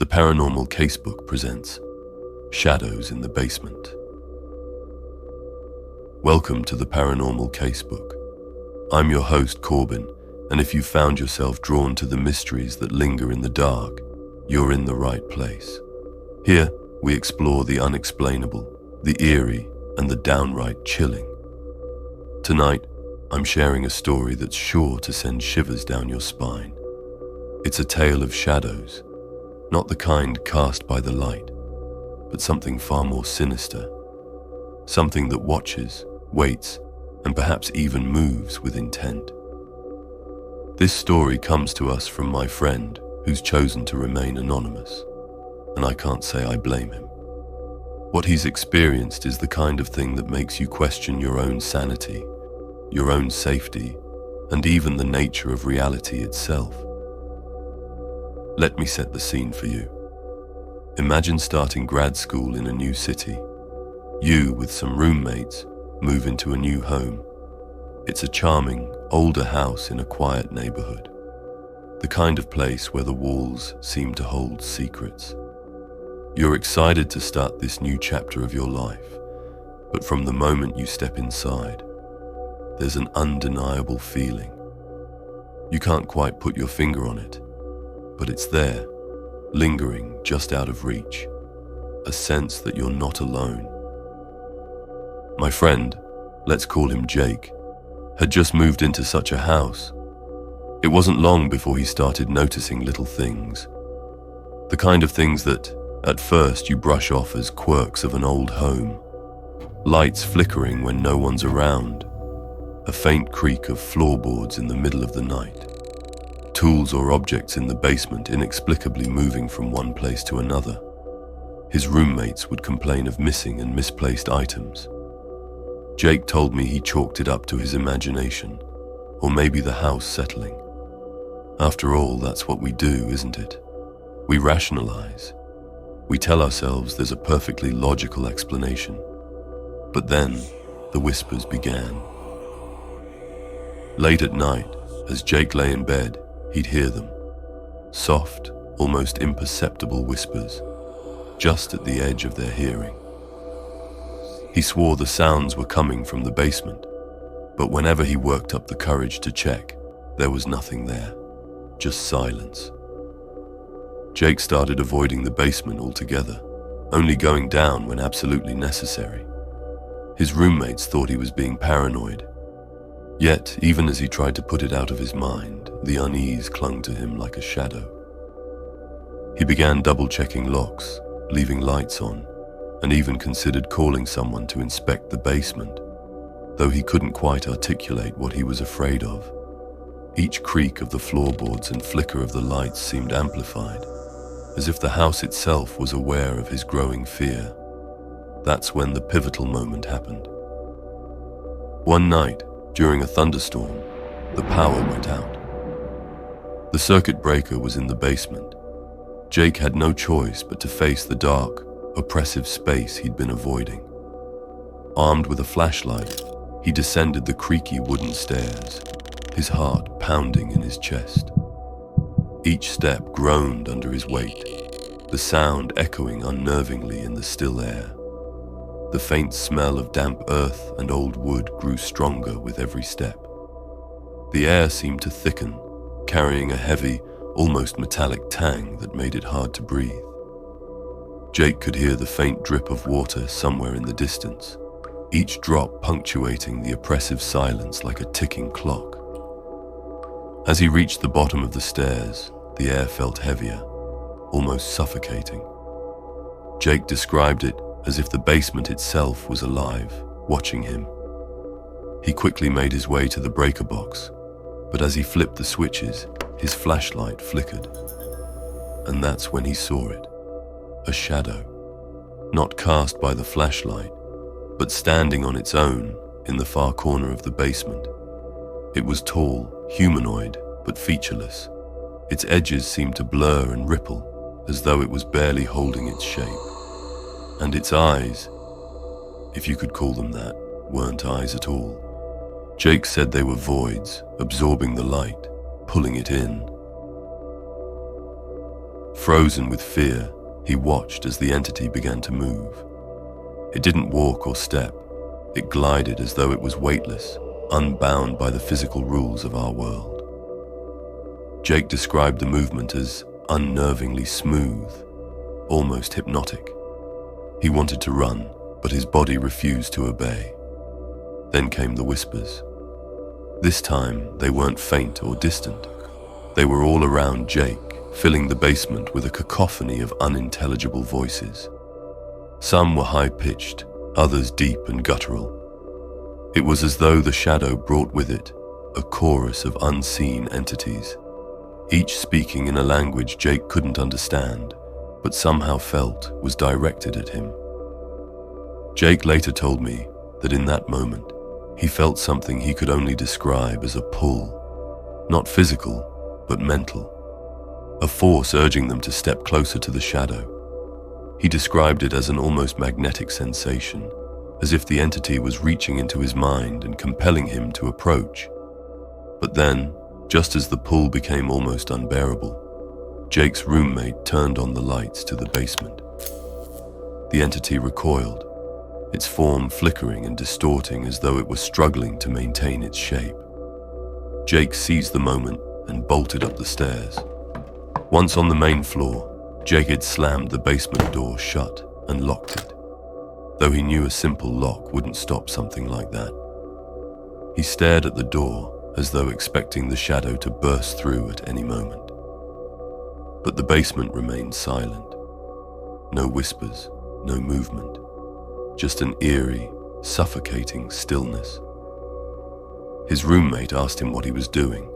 The Paranormal Casebook presents Shadows in the Basement. Welcome to the Paranormal Casebook. I'm your host, Corbin, and if you found yourself drawn to the mysteries that linger in the dark, you're in the right place. Here, we explore the unexplainable, the eerie, and the downright chilling. Tonight, I'm sharing a story that's sure to send shivers down your spine. It's a tale of shadows, not the kind cast by the light, but something far more sinister. Something that watches, waits, and perhaps even moves with intent. This story comes to us from my friend who's chosen to remain anonymous, and I can't say I blame him. What he's experienced is the kind of thing that makes you question your own sanity, your own safety, and even the nature of reality itself. Let me set the scene for you. Imagine starting grad school in a new city. You, with some roommates, move into a new home. It's a charming, older house in a quiet neighborhood. The kind of place where the walls seem to hold secrets. You're excited to start this new chapter of your life, but from the moment you step inside, there's an undeniable feeling. You can't quite put your finger on it, but it's there, lingering just out of reach, a sense that you're not alone. My friend, let's call him Jake, had just moved into such a house. It wasn't long before he started noticing little things. The kind of things that, at first, you brush off as quirks of an old home. Lights flickering when no one's around. A faint creak of floorboards in the middle of the night. Tools or objects in the basement inexplicably moving from one place to another. His roommates would complain of missing and misplaced items. Jake told me he chalked it up to his imagination, or maybe the house settling. After all, that's what we do, isn't it? We rationalize. We tell ourselves there's a perfectly logical explanation. But then, the whispers began. Late at night, as Jake lay in bed, he'd hear them. Soft, almost imperceptible whispers, just at the edge of their hearing. He swore the sounds were coming from the basement, but whenever he worked up the courage to check, there was nothing there, just silence. Jake started avoiding the basement altogether, only going down when absolutely necessary. His roommates thought he was being paranoid. Yet, even as he tried to put it out of his mind, the unease clung to him like a shadow. He began double-checking locks, leaving lights on, and even considered calling someone to inspect the basement, though he couldn't quite articulate what he was afraid of. Each creak of the floorboards and flicker of the lights seemed amplified, as if the house itself was aware of his growing fear. That's when the pivotal moment happened. One night, during a thunderstorm, the power went out. The circuit breaker was in the basement. Jake had no choice but to face the dark, oppressive space he'd been avoiding. Armed with a flashlight, he descended the creaky wooden stairs, his heart pounding in his chest. Each step groaned under his weight, the sound echoing unnervingly in the still air. The faint smell of damp earth and old wood grew stronger with every step. The air seemed to thicken, carrying a heavy, almost metallic tang that made it hard to breathe. Jake could hear the faint drip of water somewhere in the distance, each drop punctuating the oppressive silence like a ticking clock. As he reached the bottom of the stairs, the air felt heavier, almost suffocating. Jake described it as if the basement itself was alive, watching him. He quickly made his way to the breaker box, but as he flipped the switches, his flashlight flickered. And that's when he saw it. A shadow, not cast by the flashlight, but standing on its own in the far corner of the basement. It was tall, humanoid, but featureless. Its edges seemed to blur and ripple, as though it was barely holding its shape. And its eyes, if you could call them that, weren't eyes at all. Jake said they were voids, absorbing the light, pulling it in. Frozen with fear, he watched as the entity began to move. It didn't walk or step. It glided as though it was weightless, unbound by the physical rules of our world. Jake described the movement as unnervingly smooth, almost hypnotic. He wanted to run, but his body refused to obey. Then came the whispers. This time, they weren't faint or distant. They were all around Jake, filling the basement with a cacophony of unintelligible voices. Some were high-pitched, others deep and guttural. It was as though the shadow brought with it a chorus of unseen entities, each speaking in a language Jake couldn't understand, but somehow felt was directed at him. Jake later told me that in that moment, he felt something he could only describe as a pull, not physical, but mental, a force urging them to step closer to the shadow. He described it as an almost magnetic sensation, as if the entity was reaching into his mind and compelling him to approach. But then, just as the pull became almost unbearable, Jake's roommate turned on the lights to the basement. The entity recoiled, its form flickering and distorting as though it were struggling to maintain its shape. Jake seized the moment and bolted up the stairs. Once on the main floor, Jake had slammed the basement door shut and locked it, though he knew a simple lock wouldn't stop something like that. He stared at the door as though expecting the shadow to burst through at any moment. But the basement remained silent. No whispers, no movement, just an eerie, suffocating stillness. His roommate asked him what he was doing.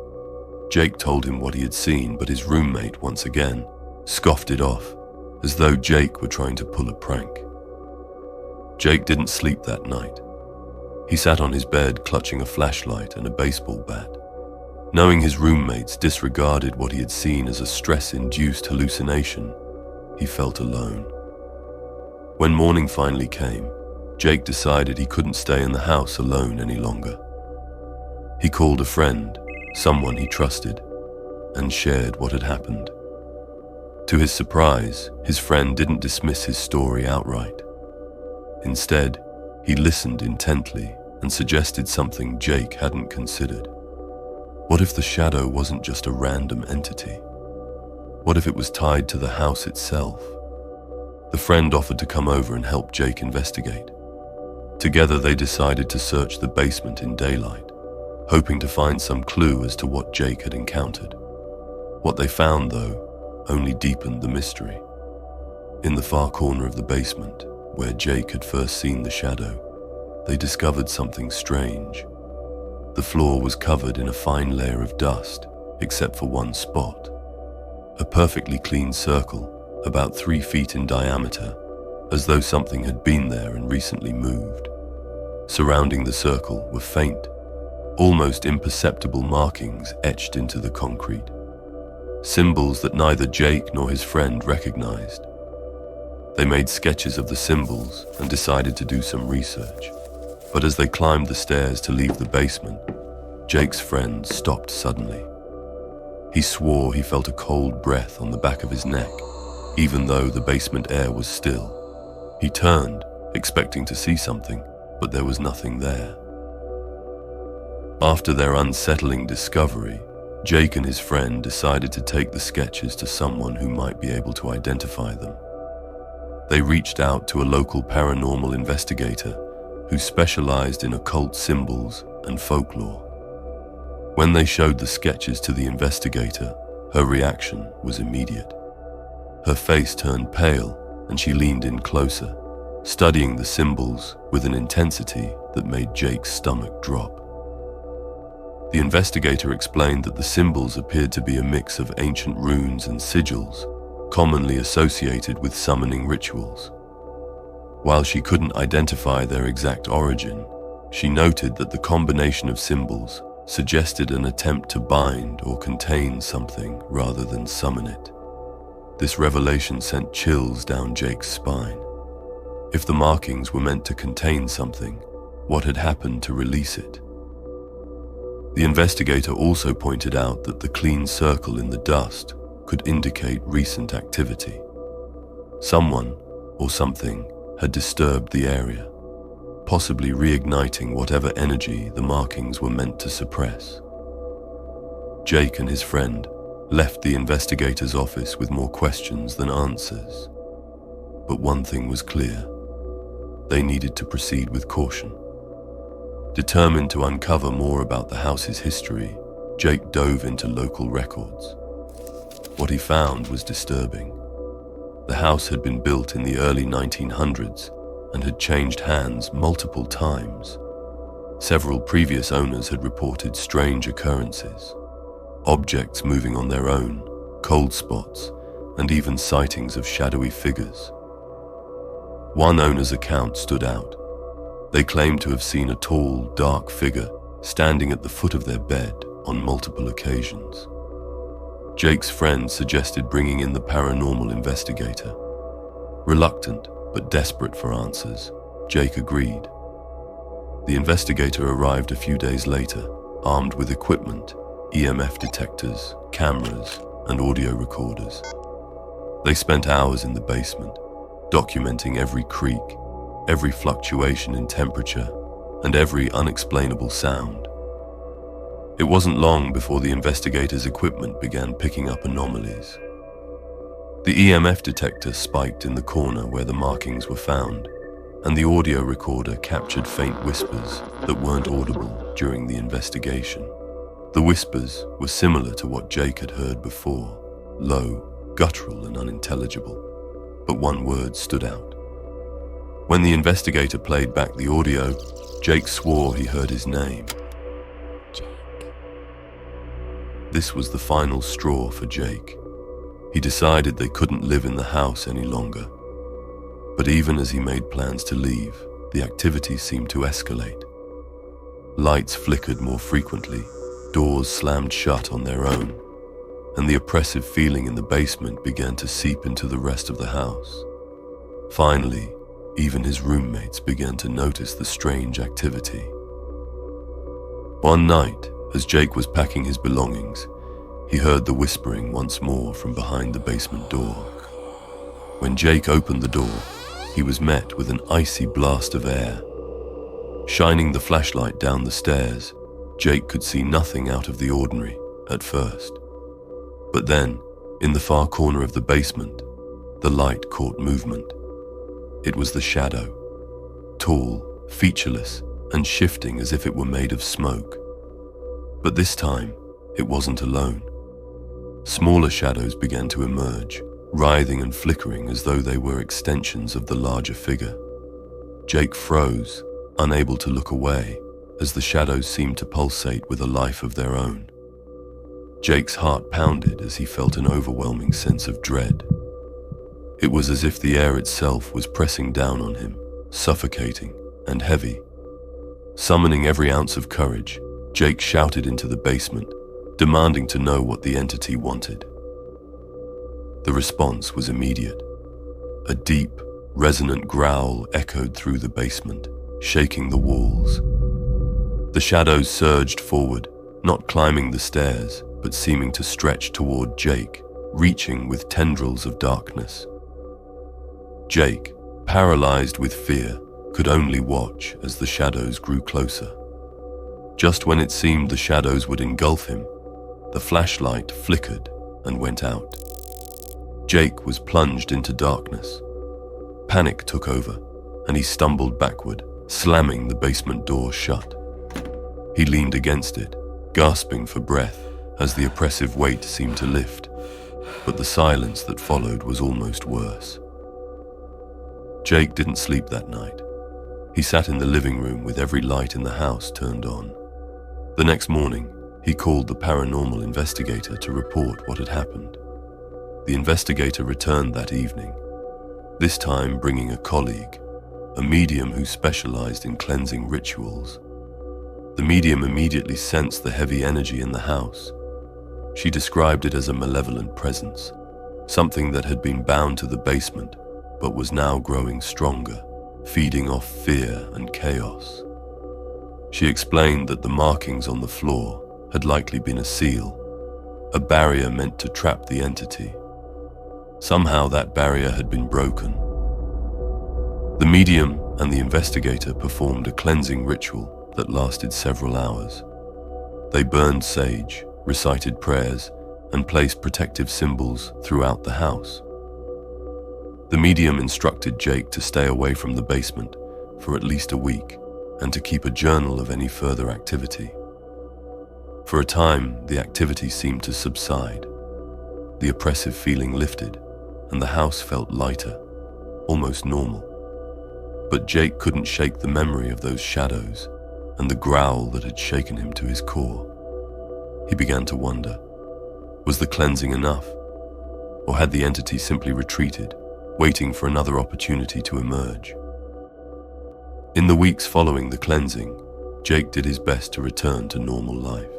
Jake told him what he had seen, but his roommate, once again, scoffed it off, as though Jake were trying to pull a prank. Jake didn't sleep that night. He sat on his bed clutching a flashlight and a baseball bat. Knowing his roommates disregarded what he had seen as a stress-induced hallucination, he felt alone. When morning finally came, Jake decided he couldn't stay in the house alone any longer. He called a friend, someone he trusted, and shared what had happened. To his surprise, his friend didn't dismiss his story outright. Instead, he listened intently and suggested something Jake hadn't considered. What if the shadow wasn't just a random entity? What if it was tied to the house itself? The friend offered to come over and help Jake investigate. Together they decided to search the basement in daylight, hoping to find some clue as to what Jake had encountered. What they found, though, only deepened the mystery. In the far corner of the basement, where Jake had first seen the shadow, they discovered something strange. The floor was covered in a fine layer of dust, except for one spot. A perfectly clean circle, about 3 feet in diameter, as though something had been there and recently moved. Surrounding the circle were faint, almost imperceptible markings etched into the concrete. Symbols that neither Jake nor his friend recognized. They made sketches of the symbols and decided to do some research. But as they climbed the stairs to leave the basement, Jake's friend stopped suddenly. He swore he felt a cold breath on the back of his neck, even though the basement air was still. He turned, expecting to see something, but there was nothing there. After their unsettling discovery, Jake and his friend decided to take the sketches to someone who might be able to identify them. They reached out to a local paranormal investigator who specialized in occult symbols and folklore. When they showed the sketches to the investigator, her reaction was immediate. Her face turned pale and she leaned in closer, studying the symbols with an intensity that made Jake's stomach drop. The investigator explained that the symbols appeared to be a mix of ancient runes and sigils, commonly associated with summoning rituals. While she couldn't identify their exact origin, she noted that the combination of symbols suggested an attempt to bind or contain something rather than summon it. This revelation sent chills down Jake's spine. If the markings were meant to contain something, what had happened to release it? The investigator also pointed out that the clean circle in the dust could indicate recent activity. Someone or something had disturbed the area, possibly reigniting whatever energy the markings were meant to suppress. Jake and his friend left the investigator's office with more questions than answers. But one thing was clear: they needed to proceed with caution. Determined to uncover more about the house's history, Jake dove into local records. What he found was disturbing. The house had been built in the early 1900s and had changed hands multiple times. Several previous owners had reported strange occurrences, objects moving on their own, cold spots, and even sightings of shadowy figures. One owner's account stood out. They claimed to have seen a tall, dark figure standing at the foot of their bed on multiple occasions. Jake's friend suggested bringing in the paranormal investigator. Reluctant but desperate for answers, Jake agreed. The investigator arrived a few days later, armed with equipment, EMF detectors, cameras, and audio recorders. They spent hours in the basement, documenting every creak, every fluctuation in temperature, and every unexplainable sound. It wasn't long before the investigators' equipment began picking up anomalies. The EMF detector spiked in the corner where the markings were found, and the audio recorder captured faint whispers that weren't audible during the investigation. The whispers were similar to what Jake had heard before, low, guttural, and unintelligible, but one word stood out. When the investigator played back the audio, Jake swore he heard his name. This was the final straw for Jake. He decided they couldn't live in the house any longer. But even as he made plans to leave, the activity seemed to escalate. Lights flickered more frequently, doors slammed shut on their own, and the oppressive feeling in the basement began to seep into the rest of the house. Finally, even his roommates began to notice the strange activity. One night, as Jake was packing his belongings, he heard the whispering once more from behind the basement door. When Jake opened the door, he was met with an icy blast of air. Shining the flashlight down the stairs, Jake could see nothing out of the ordinary at first. But then, in the far corner of the basement, the light caught movement. It was the shadow, tall, featureless, and shifting as if it were made of smoke. But this time, it wasn't alone. Smaller shadows began to emerge, writhing and flickering as though they were extensions of the larger figure. Jake froze, unable to look away, as the shadows seemed to pulsate with a life of their own. Jake's heart pounded as he felt an overwhelming sense of dread. It was as if the air itself was pressing down on him, suffocating and heavy. Summoning every ounce of courage, Jake shouted into the basement, demanding to know what the entity wanted. The response was immediate. A deep, resonant growl echoed through the basement, shaking the walls. The shadows surged forward, not climbing the stairs, but seeming to stretch toward Jake, reaching with tendrils of darkness. Jake, paralyzed with fear, could only watch as the shadows grew closer. Just when it seemed the shadows would engulf him, the flashlight flickered and went out. Jake was plunged into darkness. Panic took over, and he stumbled backward, slamming the basement door shut. He leaned against it, gasping for breath as the oppressive weight seemed to lift, but the silence that followed was almost worse. Jake didn't sleep that night. He sat in the living room with every light in the house turned on. The next morning, he called the paranormal investigator to report what had happened. The investigator returned that evening, this time bringing a colleague, a medium who specialized in cleansing rituals. The medium immediately sensed the heavy energy in the house. She described it as a malevolent presence, something that had been bound to the basement but was now growing stronger, feeding off fear and chaos. She explained that the markings on the floor had likely been a seal, a barrier meant to trap the entity. Somehow that barrier had been broken. The medium and the investigator performed a cleansing ritual that lasted several hours. They burned sage, recited prayers, and placed protective symbols throughout the house. The medium instructed Jake to stay away from the basement for at least a week and to keep a journal of any further activity. For a time, the activity seemed to subside. The oppressive feeling lifted, and the house felt lighter, almost normal. But Jake couldn't shake the memory of those shadows and the growl that had shaken him to his core. He began to wonder, was the cleansing enough? Or had the entity simply retreated, waiting for another opportunity to emerge? In the weeks following the cleansing, Jake did his best to return to normal life.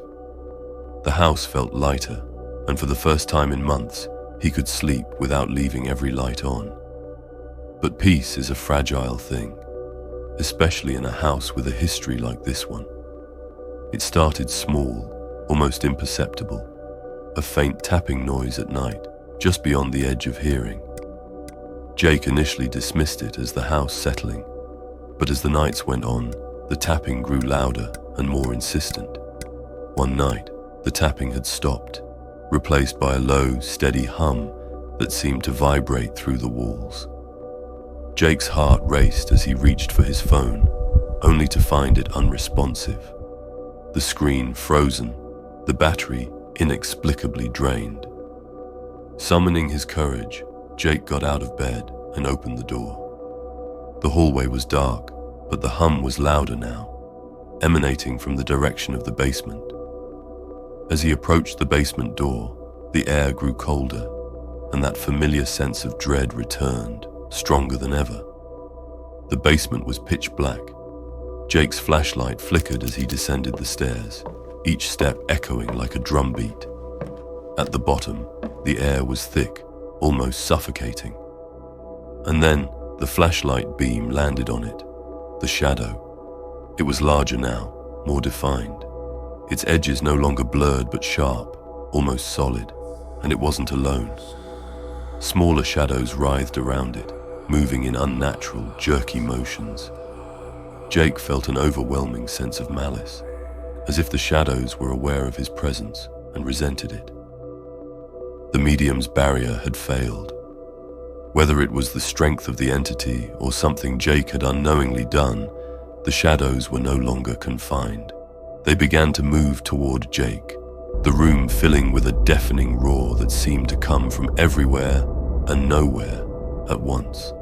The house felt lighter, and for the first time in months, he could sleep without leaving every light on. But peace is a fragile thing, especially in a house with a history like this one. It started small, almost imperceptible, a faint tapping noise at night, just beyond the edge of hearing. Jake initially dismissed it as the house settling, but as the nights went on, the tapping grew louder and more insistent. One night, the tapping had stopped, replaced by a low, steady hum that seemed to vibrate through the walls. Jake's heart raced as he reached for his phone, only to find it unresponsive. The screen frozen, the battery inexplicably drained. Summoning his courage, Jake got out of bed and opened the door. The hallway was dark, but the hum was louder now, emanating from the direction of the basement. As he approached the basement door, the air grew colder, and that familiar sense of dread returned, stronger than ever. The basement was pitch black. Jake's flashlight flickered as he descended the stairs, each step echoing like a drumbeat. At the bottom, the air was thick, almost suffocating. And then, the flashlight beam landed on it, the shadow. It was larger now, more defined. Its edges no longer blurred but sharp, almost solid, and it wasn't alone. Smaller shadows writhed around it, moving in unnatural, jerky motions. Jake felt an overwhelming sense of malice, as if the shadows were aware of his presence and resented it. The medium's barrier had failed. Whether it was the strength of the entity or something Jake had unknowingly done, the shadows were no longer confined. They began to move toward Jake, the room filling with a deafening roar that seemed to come from everywhere and nowhere at once.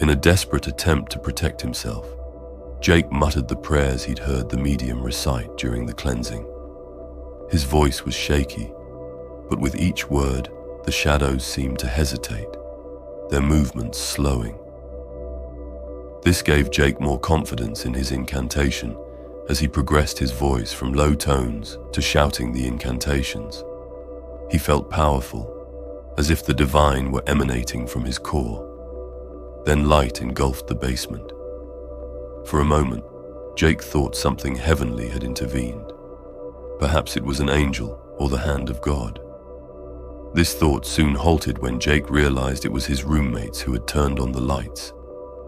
In a desperate attempt to protect himself, Jake muttered the prayers he'd heard the medium recite during the cleansing. His voice was shaky, but with each word, the shadows seemed to hesitate, their movements slowing. This gave Jake more confidence in his incantation as he progressed his voice from low tones to shouting the incantations. He felt powerful, as if the divine were emanating from his core. Then light engulfed the basement. For a moment, Jake thought something heavenly had intervened. Perhaps it was an angel or the hand of God. This thought soon halted when Jake realized it was his roommates who had turned on the lights,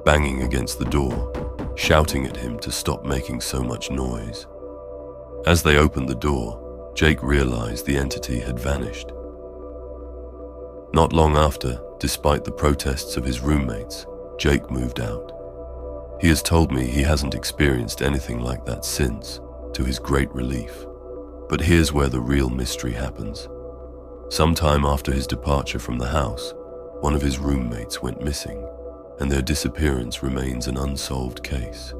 banging against the door, shouting at him to stop making so much noise. As they opened the door, Jake realized the entity had vanished. Not long after, despite the protests of his roommates, Jake moved out. He has told me he hasn't experienced anything like that since, to his great relief. But here's where the real mystery happens. Sometime after his departure from the house, one of his roommates went missing, and their disappearance remains an unsolved case.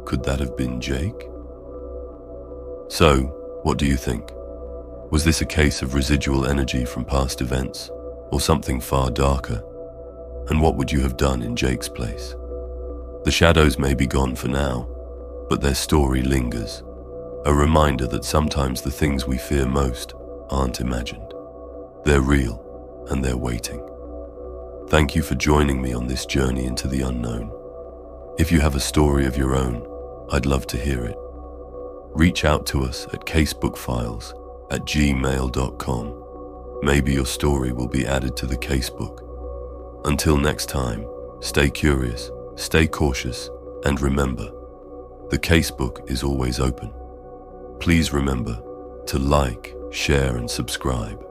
Could that have been Jake? So, what do you think? Was this a case of residual energy from past events, or something far darker? And what would you have done in Jake's place? The shadows may be gone for now, but their story lingers, a reminder that sometimes the things we fear most aren't imagined. They're real, and they're waiting. Thank you for joining me on this journey into the unknown. If you have a story of your own, I'd love to hear it. Reach out to us at casebookfiles @gmail.com. Maybe your story will be added to the casebook. Until next time, stay curious, stay cautious, and remember, the casebook is always open. Please remember to like, share, and subscribe.